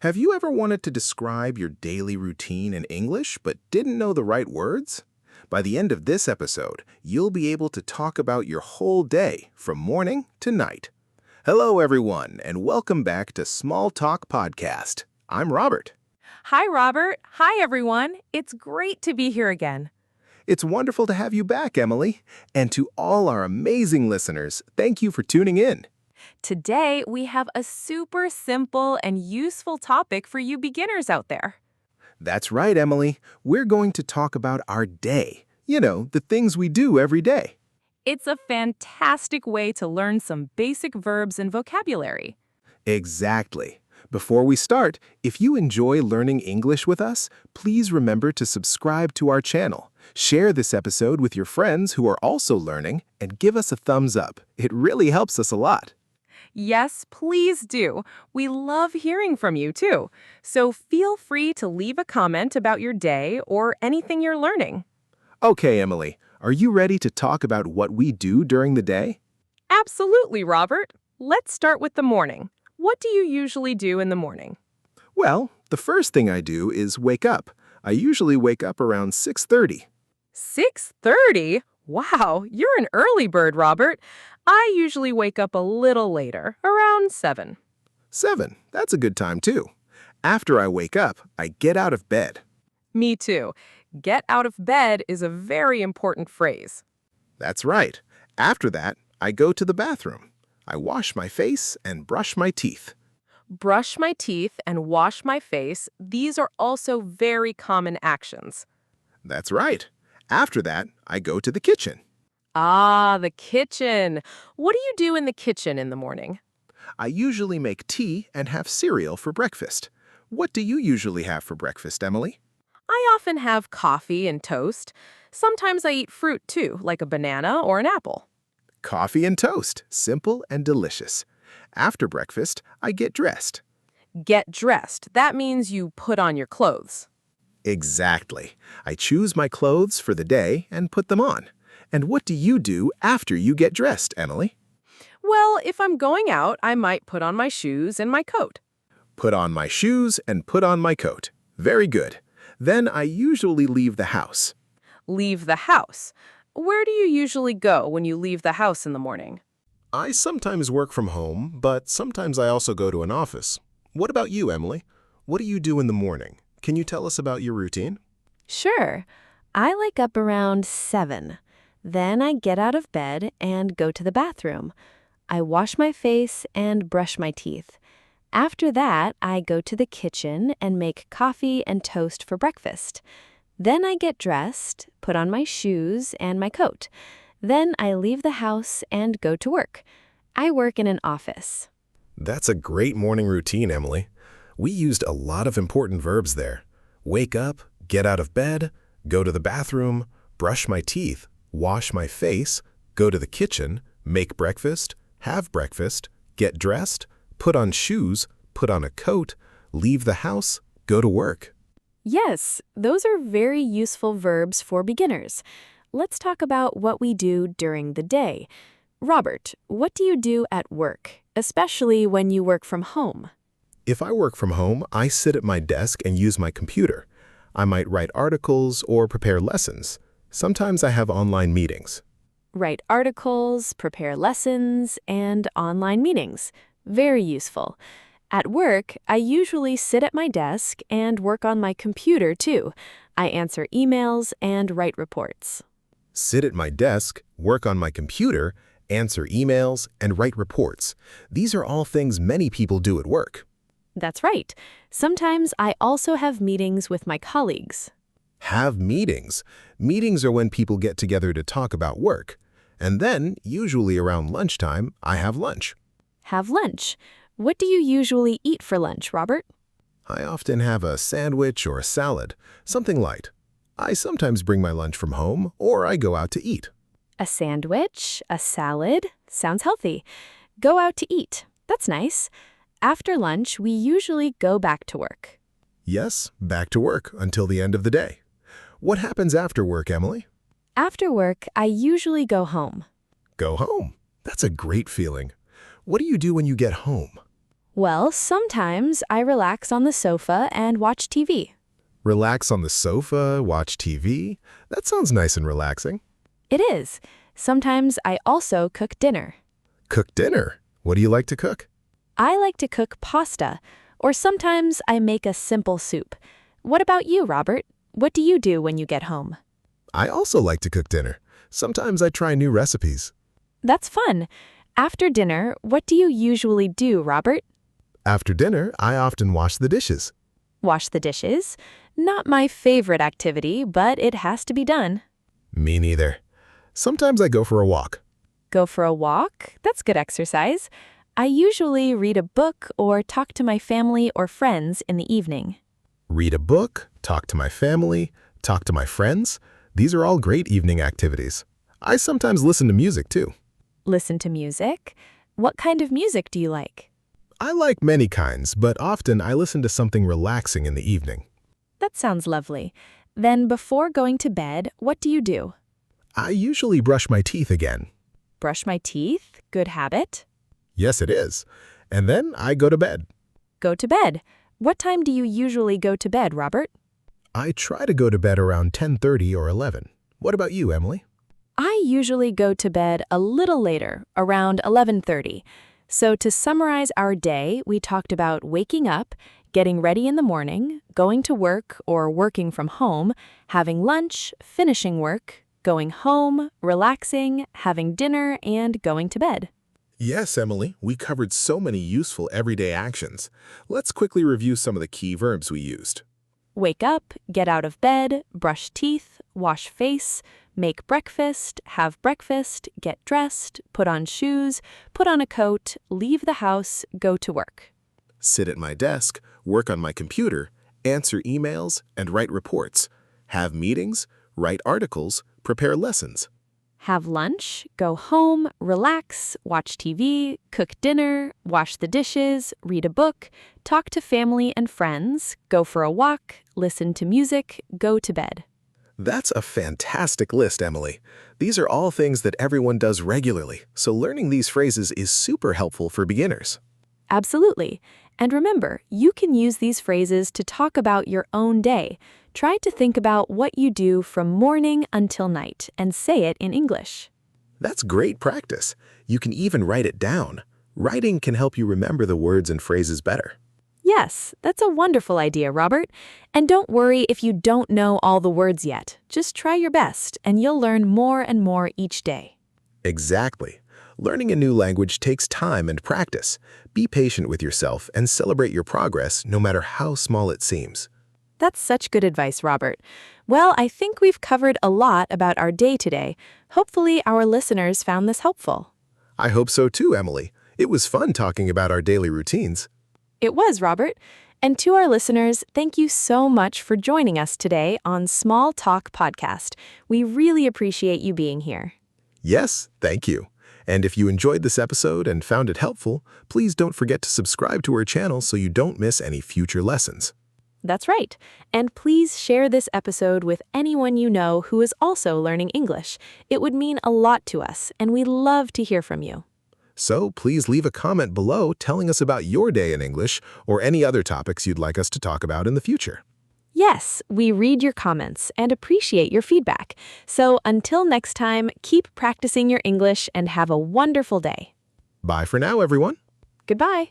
Have you ever wanted to describe your daily routine in English but didn't know the right words? By the end of this episode, you'll be able to talk about your whole day from morning to night. Hello, everyone, and welcome back to Small Talk Podcast. I'm Robert. Hi, Robert. Hi, everyone. It's great to be here again. It's wonderful to have you back, Emily. And to all our amazing listeners, thank you for tuning in. Today, we have a super simple and useful topic for you beginners out there. That's right, Emily. We're going to talk about our day. You know, the things we do every day. It's a fantastic way to learn some basic verbs and vocabulary. Exactly. Before we start, if you enjoy learning English with us, please remember to subscribe to our channel. Share this episode with your friends who are also learning and give us a thumbs up. It really helps us a lot. Yes, please do. We love hearing from you, too. So feel free to leave a comment about your day or anything you're learning. Okay, Emily, are you ready to talk about what we do during the day? Absolutely, Robert. Let's start with the morning. What do you usually do in the morning? Well, the first thing I do is wake up. I usually wake up around 6:30. 6:30? Wow, you're an early bird, Robert. I usually wake up a little later, around 7. 7, that's a good time too. After I wake up, I get out of bed. Me too. Get out of bed is a very important phrase. That's right. After that, I go to the bathroom. I wash my face and brush my teeth. Brush my teeth and wash my face, these are also very common actions. That's right. After that, I go to the kitchen. Ah, the kitchen. What do you do in the kitchen in the morning? I usually make tea and have cereal for breakfast. What do you usually have for breakfast, Emily? I often have coffee and toast. Sometimes I eat fruit too, like a banana or an apple. Coffee and toast, simple and delicious. After breakfast, I get dressed. Get dressed. That means you put on your clothes. Exactly. I choose my clothes for the day and put them on. And what do you do after you get dressed, Emily? Well, if I'm going out, I might put on my shoes and my coat. Put on my shoes and put on my coat. Very good. Then I usually leave the house. Leave the house. Where do you usually go when you leave the house in the morning? I sometimes work from home, but sometimes I also go to an office. What about you, Emily? What do you do in the morning? Can you tell us about your routine? Sure. I wake up around 7. Then I get out of bed and go to the bathroom. I wash my face and brush my teeth. After that, I go to the kitchen and make coffee and toast for breakfast. Then I get dressed, put on my shoes and my coat. Then I leave the house and go to work. I work in an office. That's a great morning routine, Emily. We used a lot of important verbs there. Wake up, get out of bed, go to the bathroom, brush my teeth, wash my face, go to the kitchen, make breakfast, have breakfast, get dressed, put on shoes, put on a coat, leave the house, go to work. Yes, those are very useful verbs for beginners. Let's talk about what we do during the day. Robert, what do you do at work, especially when you work from home? If I work from home, I sit at my desk and use my computer. I might write articles or prepare lessons. Sometimes I have online meetings. Write articles, prepare lessons, and online meetings. Very useful. At work, I usually sit at my desk and work on my computer too. I answer emails and write reports. Sit at my desk, work on my computer, answer emails, and write reports. These are all things many people do at work. That's right. Sometimes I also have meetings with my colleagues. Have meetings. Meetings are when people get together to talk about work. And then, usually around lunchtime, I have lunch. Have lunch. What do you usually eat for lunch, Robert? I often have a sandwich or a salad, something light. I sometimes bring my lunch from home, or I go out to eat. A sandwich, a salad. Sounds healthy. Go out to eat. That's nice. After lunch, we usually go back to work. Yes, back to work until the end of the day. What happens after work, Emily? After work, I usually go home. Go home. That's a great feeling. What do you do when you get home? Well, sometimes I relax on the sofa and watch TV. Relax on the sofa, watch TV? That sounds nice and relaxing. It is. Sometimes I also cook dinner. Cook dinner? What do you like to cook? I like to cook pasta, or sometimes I make a simple soup. What about you, Robert? What do you do when you get home? I also like to cook dinner. Sometimes I try new recipes. That's fun. After dinner, what do you usually do, Robert? After dinner, I often wash the dishes. Wash the dishes? Not my favorite activity, but it has to be done. Me neither. Sometimes I go for a walk. Go for a walk? That's good exercise. I usually read a book or talk to my family or friends in the evening. Read a book, talk to my family, talk to my friends. These are all great evening activities. I sometimes listen to music too. Listen to music? What kind of music do you like? I like many kinds, but often I listen to something relaxing in the evening. That sounds lovely. Then before going to bed, what do you do? I usually brush my teeth again. Brush my teeth? Good habit. Yes, it is. And then I go to bed. Go to bed. What time do you usually go to bed, Robert? I try to go to bed around 10:30 or 11. What about you, Emily? I usually go to bed a little later, around 11:30. So to summarize our day, we talked about waking up, getting ready in the morning, going to work or working from home, having lunch, finishing work, going home, relaxing, having dinner, and going to bed. Yes, Emily, we covered so many useful everyday actions. Let's quickly review some of the key verbs we used. Wake up, get out of bed, brush teeth, wash face, make breakfast, have breakfast, get dressed, put on shoes, put on a coat, leave the house, go to work. Sit at my desk, work on my computer, answer emails, and write reports. Have meetings, write articles, prepare lessons. Have lunch, go home, relax, watch TV, cook dinner, wash the dishes, read a book, talk to family and friends, go for a walk, listen to music, go to bed. That's a fantastic list, Emily. These are all things that everyone does regularly, so learning these phrases is super helpful for beginners. Absolutely. And remember, you can use these phrases to talk about your own day. Try to think about what you do from morning until night and say it in English. That's great practice. You can even write it down. Writing can help you remember the words and phrases better. Yes, that's a wonderful idea, Robert. And don't worry if you don't know all the words yet. Just try your best, and you'll learn more and more each day. Exactly. Learning a new language takes time and practice. Be patient with yourself and celebrate your progress, no matter how small it seems. That's such good advice, Robert. Well, I think we've covered a lot about our day today. Hopefully, our listeners found this helpful. I hope so too, Emily. It was fun talking about our daily routines. It was, Robert. And to our listeners, thank you so much for joining us today on Small Talk Podcast. We really appreciate you being here. Yes, thank you. And if you enjoyed this episode and found it helpful, please don't forget to subscribe to our channel so you don't miss any future lessons. That's right. And please share this episode with anyone you know who is also learning English. It would mean a lot to us, and we love to hear from you. So please leave a comment below telling us about your day in English or any other topics you'd like us to talk about in the future. Yes, we read your comments and appreciate your feedback. So until next time, keep practicing your English and have a wonderful day. Bye for now, everyone. Goodbye.